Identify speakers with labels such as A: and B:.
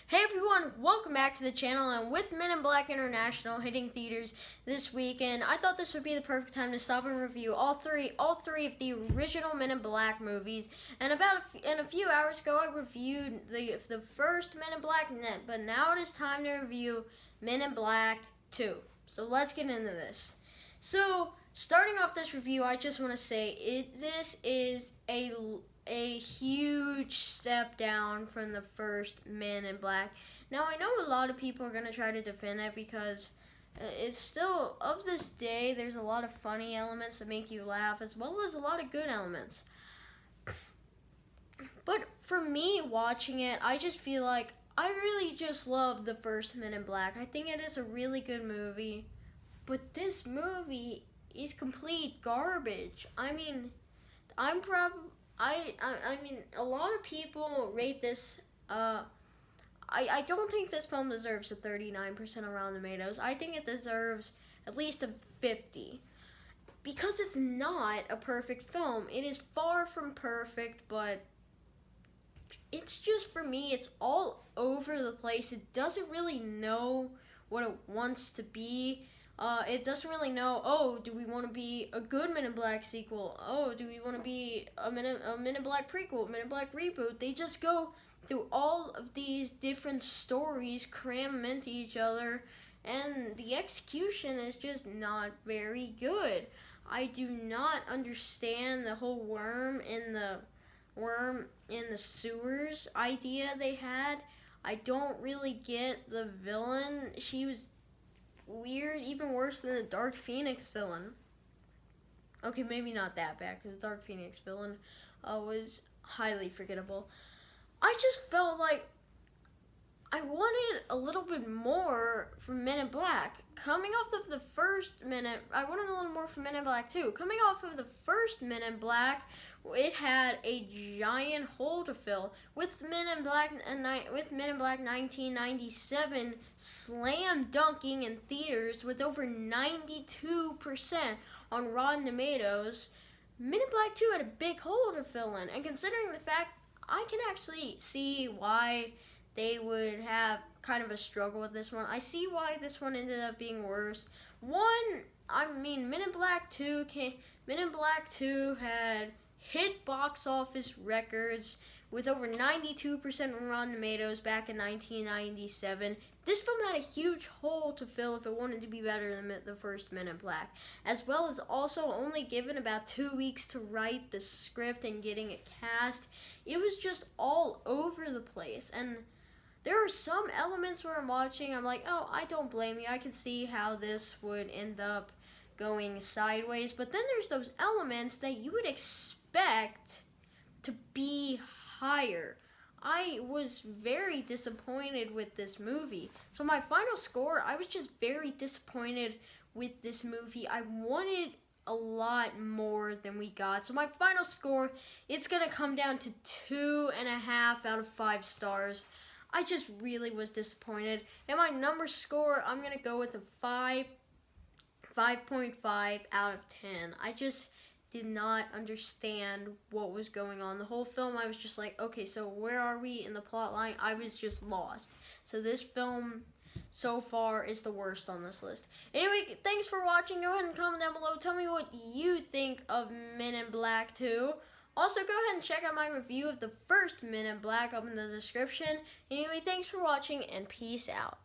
A: Hey everyone, welcome back to the channel. I'm with Men in Black International hitting theaters this week, and I thought this would be the perfect time to stop and review all three of the original Men in Black movies. And in a few hours ago, I reviewed the first Men in Black, but now it is time to review Men in Black 2. So let's get into this. So starting off this review, I just want to say this is a huge step down from the first Men in Black. Now, I know a lot of people are going to try to defend it because it's still, of this day, there's a lot of funny elements that make you laugh as well as a lot of good elements. But for me, watching it, I just feel like I really just love the first Men in Black. I think it is a really good movie, but this movie is complete garbage. I mean, I mean, a lot of people rate this. I don't think this film deserves a 39% on Rotten Tomatoes. I think it deserves at least a 50. Because it's not a perfect film. It is far from perfect, but it's just, for me, it's all over the place. It doesn't really know what it wants to be. It doesn't really know, oh, do we want to be a good Men in Black sequel? Oh, do we want to be a Men in Black prequel, Men in Black reboot? They just go through all of these different stories, cram them into each other, and the execution is just not very good. I do not understand the whole worm in the sewers idea they had. I don't really get the villain. She was weird, even worse than the Dark Phoenix villain. Okay, maybe not that bad, because the Dark Phoenix villain was highly forgettable. I just felt like I wanted a little bit more from Men in Black. Coming off of the first I wanted a little more from Men in Black 2. Coming off of the first Men in Black, it had a giant hole to fill. With Men in Black 1997 slam dunking in theaters with over 92% on Rotten Tomatoes, Men in Black 2 had a big hole to fill in. And considering the fact, I can actually see why they would have kind of a struggle with this one. I see why this one ended up being worse. Men in Black 2 had hit box office records with over 92% on Rotten Tomatoes back in 1997. This film had a huge hole to fill if it wanted to be better than the first Men in Black, as well as also only given about 2 weeks to write the script and getting it cast. It was just all over the place, and there are some elements where I'm watching, I'm like, oh, I don't blame you. I can see how this would end up going sideways. But then there's those elements that you would expect to be higher. I was very disappointed with this movie. So my final score, I was just very disappointed with this movie. I wanted a lot more than we got. So my final score, it's going to come down to 2.5 out of 5 stars. I just really was disappointed. And my number score, I'm going to go with a 5.5 out of 10. I just did not understand what was going on. The whole film, I was just like, okay, so where are we in the plot line? I was just lost. So this film so far is the worst on this list. Anyway, thanks for watching. Go ahead and comment down below. Tell me what you think of Men in Black 2. Also, go ahead and check out my review of the first Men in Black up in the description. Anyway, thanks for watching, and peace out.